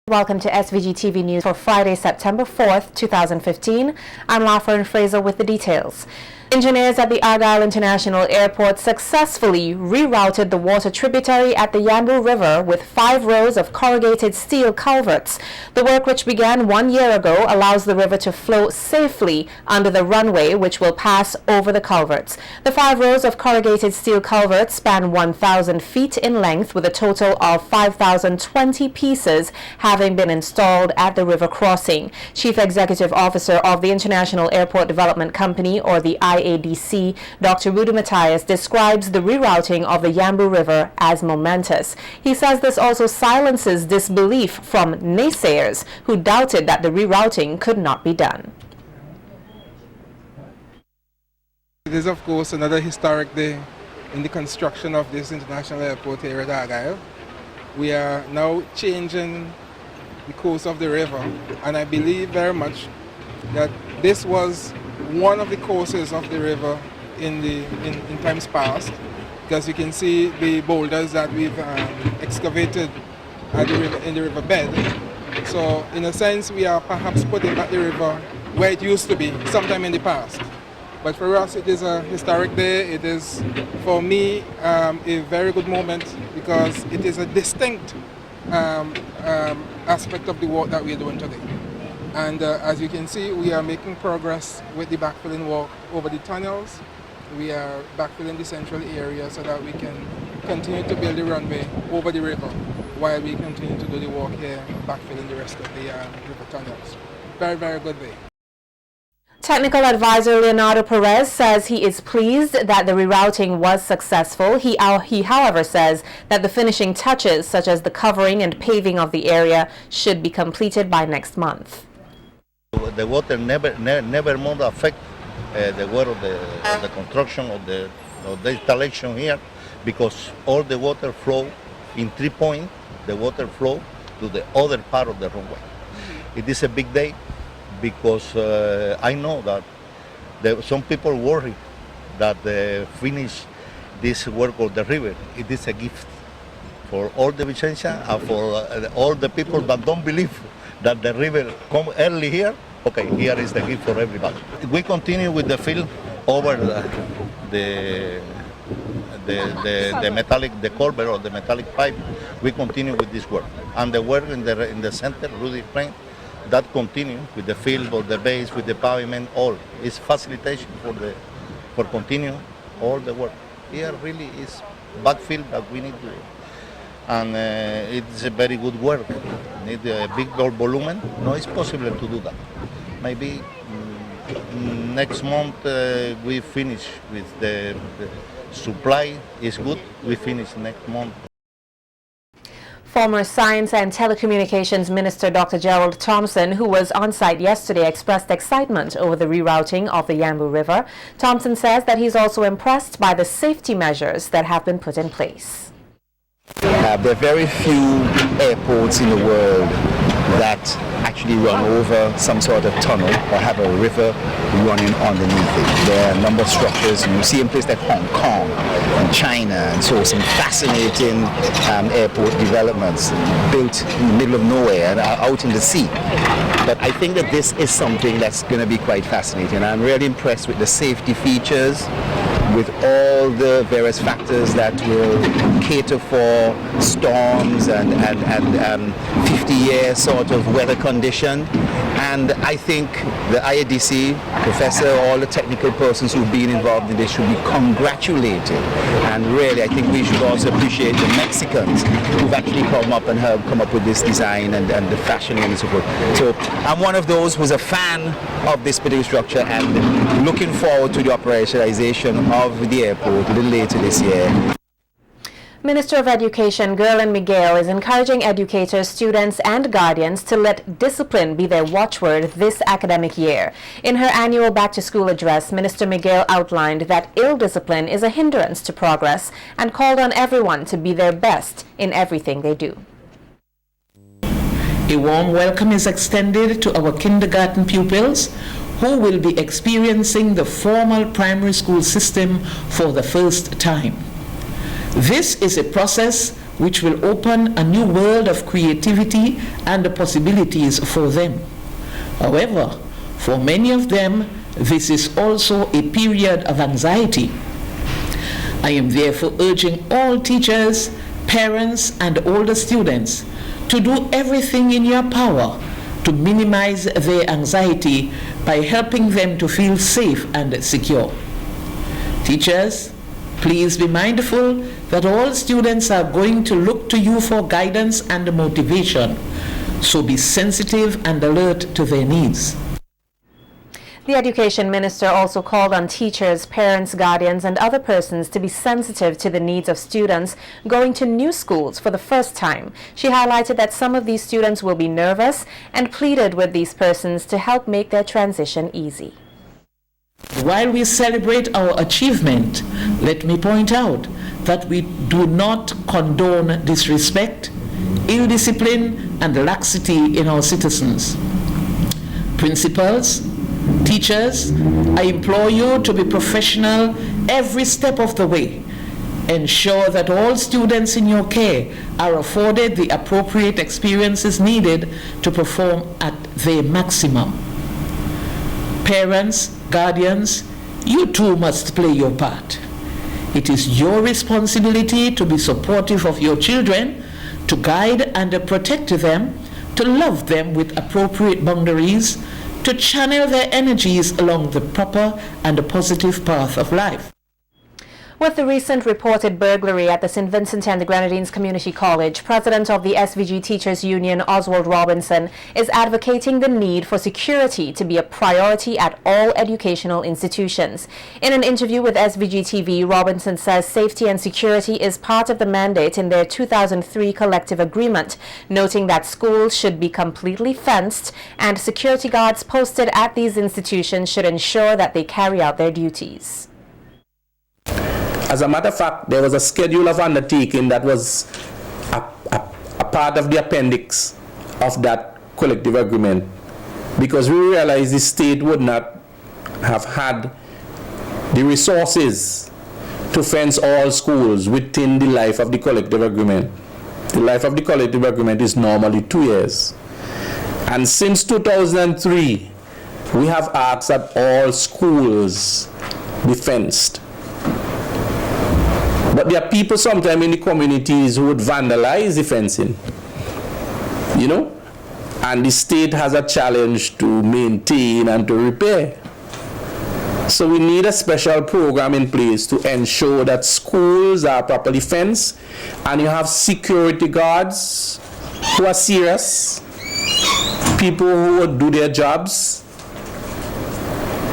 Welcome to SVG-TV News for Friday, September 4th, 2015. I'm Lauren Fraser with the details. Engineers at the Argyll International Airport successfully rerouted the water tributary at the Yambu River with 5 rows of corrugated steel culverts. The work, which began 1 year ago, allows the river to flow safely under the runway, which will pass over the culverts. The 5 rows of corrugated steel culverts span 1,000 feet in length, with a total of 5,020 pieces having been installed at the river crossing. Chief Executive Officer of the International Airport Development Company, or the ADC, Dr. Rudy Matthias, describes the rerouting of the Yambu River as momentous. He says this also silences disbelief from naysayers who doubted that the rerouting could not be done. It is, of course, another historic day in the construction of this international airport here at Argyll. We are now changing the course of the river, and I believe very much that this was one of the courses of the river in times past, because you can see the boulders that we've excavated at the river, in the riverbed. So in a sense, we are perhaps putting back the river where it used to be sometime in the past. But for us, it is a historic day. It is, for me, a very good moment, because it is a distinct aspect of the work that we are doing today. And as you can see, we are making progress with the backfilling work over the tunnels. We are backfilling the central area so that we can continue to build the runway over the river while we continue to do the work here, backfilling the rest of the river tunnels. Very, very good day. Technical advisor Leonardo Perez says he is pleased that the rerouting was successful. He however says that the finishing touches, such as the covering and paving of the area, should be completed by next month. The water never more affect the work of the construction of the installation here, because all the water flow in 3 points. The water flow to the other part of the runway. It is a big day, because I know that some people worry that finish this work of the river. It is a gift for all the Vicentia and for all the people that don't believe that the river come early here. Okay, here is the gift for everybody. We continue with the fill over the metallic, the culvert or the metallic pipe. We continue with this work, and the work in the center, Rudy explained, that continue with the fill of the base, with the pavement. All is facilitation for continue all the work. Here really is backfill that we need to do. And it's a very good work. Need a big volume. No, it's possible to do that. Maybe next month we finish with the supply is good. We finish next month. Former Science and Telecommunications Minister Dr. Gerald Thompson, who was on site yesterday, expressed excitement over the rerouting of the Yambu River. Thompson says that he's also impressed by the safety measures that have been put in place. There are very few airports in the world that actually run over some sort of tunnel or have a river running underneath it. There are a number of structures you see in places like Hong Kong and China, and so some fascinating airport developments built in the middle of nowhere and out in the sea. But I think that this is something that's going to be quite fascinating. I'm really impressed with the safety features, with all the various factors that will cater for storms and 50-year sort of weather condition. And I think the IADC, Professor, all the technical persons who've been involved in this should be congratulated. And really, I think we should also appreciate the Mexicans who've actually come up and helped come up with this design and the fashioning and so forth. So I'm one of those who's a fan of this particular structure and looking forward to the operationalization of the airport a little later this year. Minister of Education Gerlin Miguel is encouraging educators, students and guardians to let discipline be their watchword this academic year. In her annual back-to-school address, Minister Miguel outlined that ill discipline is a hindrance to progress and called on everyone to be their best in everything they do. A warm welcome is extended to our kindergarten pupils who will be experiencing the formal primary school system for the first time. This is a process which will open a new world of creativity and possibilities for them. However, for many of them, this is also a period of anxiety. I am therefore urging all teachers, parents, and older students to do everything in your power to minimize their anxiety by helping them to feel safe and secure. Teachers, please be mindful that all students are going to look to you for guidance and motivation, so be sensitive and alert to their needs. The Education Minister also called on teachers, parents, guardians, and other persons to be sensitive to the needs of students going to new schools for the first time. She highlighted that some of these students will be nervous and pleaded with these persons to help make their transition easy. While we celebrate our achievement, let me point out that we do not condone disrespect, ill discipline, and laxity in our citizens. Principals, teachers, I implore you to be professional every step of the way. Ensure that all students in your care are afforded the appropriate experiences needed to perform at their maximum. Parents, guardians, you too must play your part. It is your responsibility to be supportive of your children, to guide and protect them, to love them with appropriate boundaries, to channel their energies along the proper and positive path of life. With the recent reported burglary at the St. Vincent and the Grenadines Community College, President of the SVG Teachers Union, Oswald Robinson, is advocating the need for security to be a priority at all educational institutions. In an interview with SVG-TV, Robinson says safety and security is part of the mandate in their 2003 collective agreement, noting that schools should be completely fenced and security guards posted at these institutions should ensure that they carry out their duties. As a matter of fact, there was a schedule of undertaking that was a part of the appendix of that collective agreement, because we realized the state would not have had the resources to fence all schools within the life of the collective agreement. The life of the collective agreement is normally 2 years. And since 2003, we have asked that all schools be fenced. But there are people sometimes in the communities who would vandalize the fencing, and the state has a challenge to maintain and to repair. So we need a special program in place to ensure that schools are properly fenced, and you have security guards who are serious, people who would do their jobs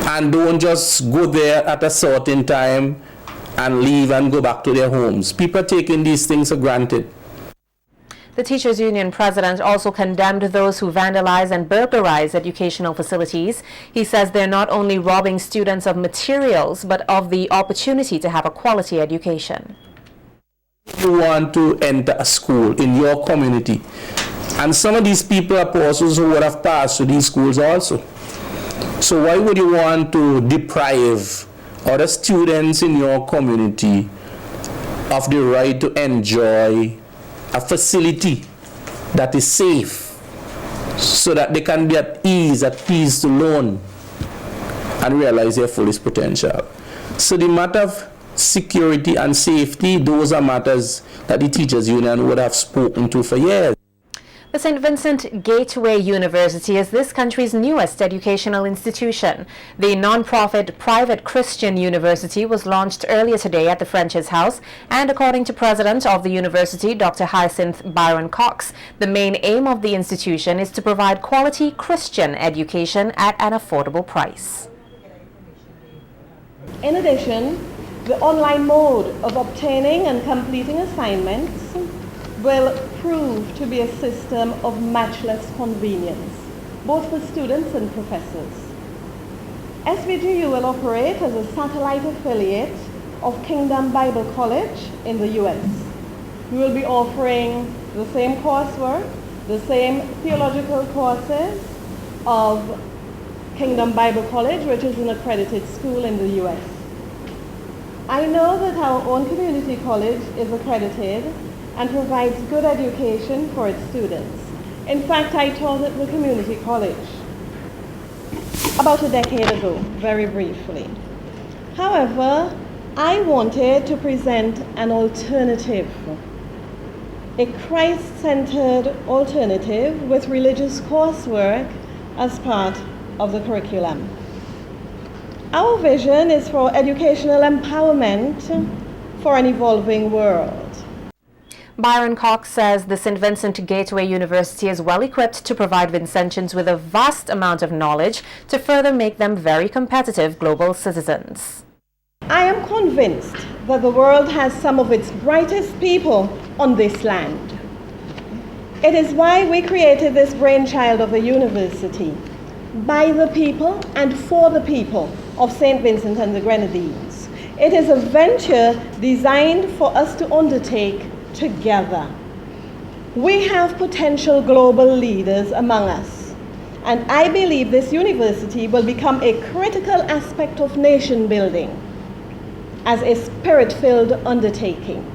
and don't just go there at a certain time and leave and go back to their homes. People are taking these things for granted. The Teachers Union president also condemned those who vandalize and burglarize educational facilities. He says they're not only robbing students of materials, but of the opportunity to have a quality education. You want to enter a school in your community, and some of these people are persons who would have passed to these schools also. So why would you want to deprive other students in your community of the right to enjoy a facility that is safe, so that they can be at ease, at peace to learn and realize their fullest potential? So the matter of security and safety, those are matters that the Teachers Union would have spoken to for years. The St. Vincent Gateway University is this country's newest educational institution. The non-profit private Christian university was launched earlier today at the French's House, and according to President of the university, Dr. Hyacinth Byron Cox, the main aim of the institution is to provide quality Christian education at an affordable price. In addition, the online mode of obtaining and completing assignments will prove to be a system of matchless convenience, both for students and professors. SVGU will operate as a satellite affiliate of Kingdom Bible College in the US. We will be offering the same coursework, the same theological courses of Kingdom Bible College, which is an accredited school in the US. I know that our own community college is accredited, and provides good education for its students. In fact, I taught at the community college about a decade ago, very briefly. However, I wanted to present an alternative, a Christ-centered alternative with religious coursework as part of the curriculum. Our vision is for educational empowerment for an evolving world. Byron Cox says the St. Vincent Gateway University is well equipped to provide Vincentians with a vast amount of knowledge to further make them very competitive global citizens. I am convinced that the world has some of its brightest people on this land. It is why we created this brainchild of a university, by the people and for the people of St. Vincent and the Grenadines. It is a venture designed for us to undertake together. We have potential global leaders among us, and I believe this university will become a critical aspect of nation building as a spirit-filled undertaking.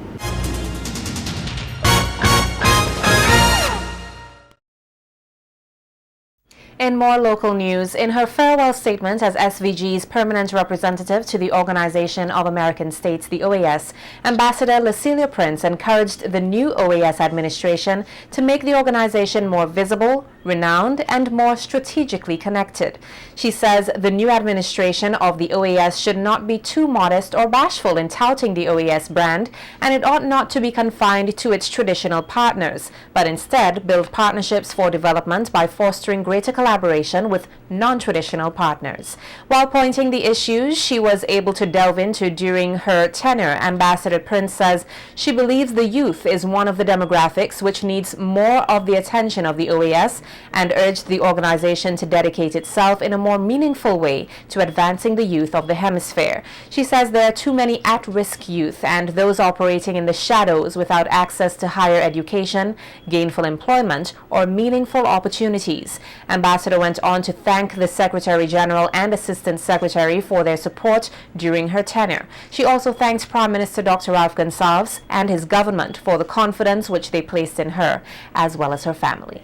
In more local news, in her farewell statement as SVG's permanent representative to the Organization of American States, the OAS, Ambassador Lecelia Prince encouraged the new OAS administration to make the organization more visible, renowned, and more strategically connected. She says the new administration of the OAS should not be too modest or bashful in touting the OAS brand, and it ought not to be confined to its traditional partners, but instead build partnerships for development by fostering greater collaboration with non-traditional partners. While pointing the issues she was able to delve into during her tenure, Ambassador Prince says she believes the youth is one of the demographics which needs more of the attention of the OAS, and urged the organization to dedicate itself in a more meaningful way to advancing the youth of the hemisphere. She says there are too many at-risk youth and those operating in the shadows without access to higher education, gainful employment, or meaningful opportunities. Ambassador went on to thank the Secretary General and Assistant Secretary for their support during her tenure. She also thanked Prime Minister Dr. Ralph Gonsalves and his government for the confidence which they placed in her, as well as her family.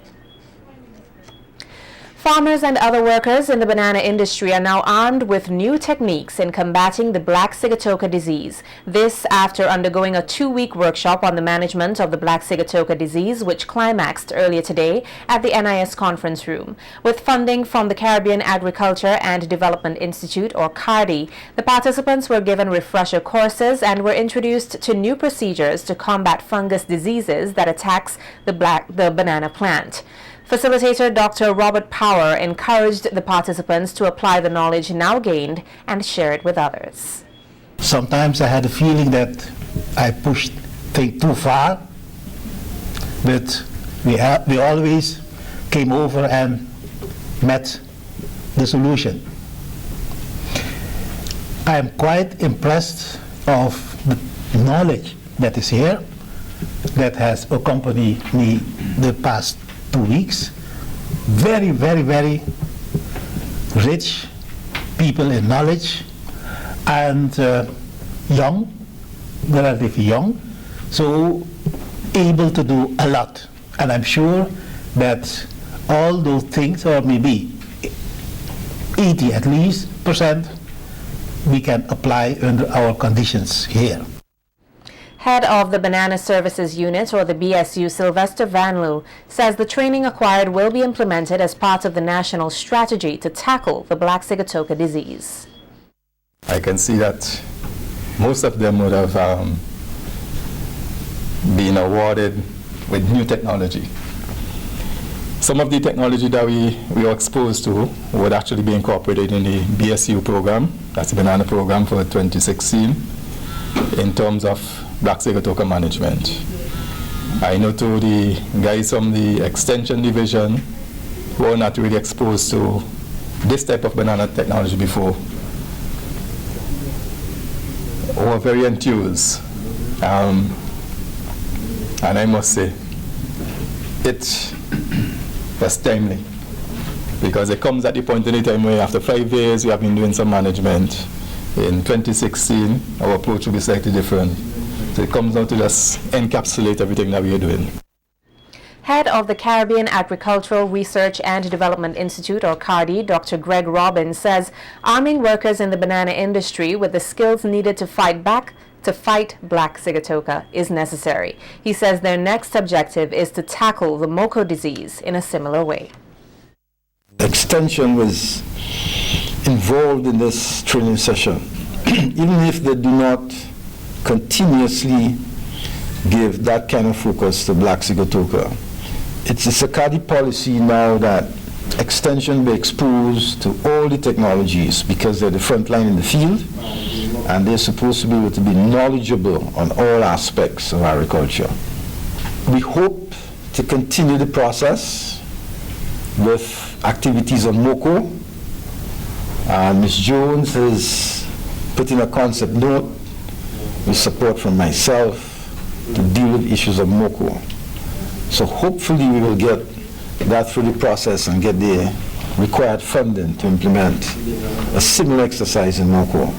Farmers and other workers in the banana industry are now armed with new techniques in combating the black sigatoka disease. This after undergoing a 2-week workshop on the management of the black sigatoka disease, which climaxed earlier today at the NIS conference room. With funding from the Caribbean Agriculture and Development Institute, or CARDI, the participants were given refresher courses and were introduced to new procedures to combat fungus diseases that attacks the banana plant. Facilitator Dr. Robert Power encouraged the participants to apply the knowledge now gained and share it with others. Sometimes I had a feeling that I pushed things too far, but we always came over and met the solution. I am quite impressed of the knowledge that is here, that has accompanied me the past 2 weeks. Very, very, very rich people in knowledge, and young, relatively young, so able to do a lot. And I'm sure that all those things, or maybe 80 at least %, we can apply under our conditions here. Head of the Banana Services Unit, or the BSU, Sylvester Vanloo, says the training acquired will be implemented as part of the national strategy to tackle the black sigatoka disease. I can see that most of them would have been awarded with new technology. Some of the technology that we were exposed to would actually be incorporated in the BSU program, that's the Banana program for 2016, in terms of black sigatoka management. I know too the guys from the Extension Division were not really exposed to this type of banana technology before, were very enthused. And I must say, it was timely, because it comes at the point in the time where after 5 years we have been doing some management. In 2016, our approach will be slightly different. So it comes down to just encapsulate everything that we are doing. Head of the Caribbean Agricultural Research and Development Institute, or CARDI, Dr. Greg Robbins, says arming workers in the banana industry with the skills needed to fight black sigatoka is necessary. He says their next objective is to tackle the MOCO disease in a similar way. Extension was involved in this training session. Even if they do not continuously give that kind of focus to black sigatoka, it's a CARDI policy now that extension be exposed to all the technologies because they're the front line in the field and they're supposed to be able to be knowledgeable on all aspects of agriculture. We hope to continue the process with activities on MOCO. Ms. Jones has put in a concept note with support from myself to deal with issues of MOCO. So hopefully we will get that through the process and get the required funding to implement a similar exercise in MOCO.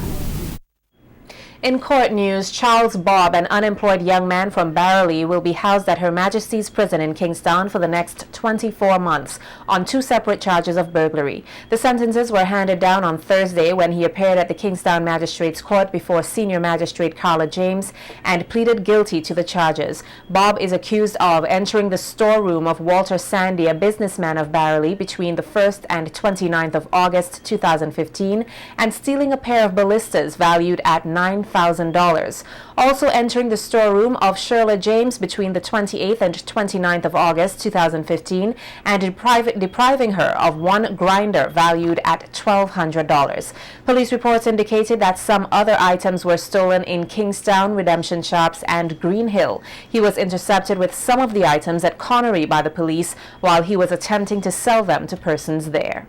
In court news, Charles Bob, an unemployed young man from Barrowley, will be housed at Her Majesty's Prison in Kingstown for the next 24 months on 2 separate charges of burglary. The sentences were handed down on Thursday when he appeared at the Kingstown Magistrates Court before Senior Magistrate Carla James and pleaded guilty to the charges. Bob is accused of entering the storeroom of Walter Sandy, a businessman of Barrowley, between the 1st and 29th of August 2015 and stealing a pair of ballistas valued at $9,000. Also entering the storeroom of Shirla James between the 28th and 29th of August 2015 and depriving her of 1 grinder valued at $1,200. Police reports indicated that some other items were stolen in Kingstown, Redemption Shops and Green Hill. He was intercepted with some of the items at Connery by the police while he was attempting to sell them to persons there.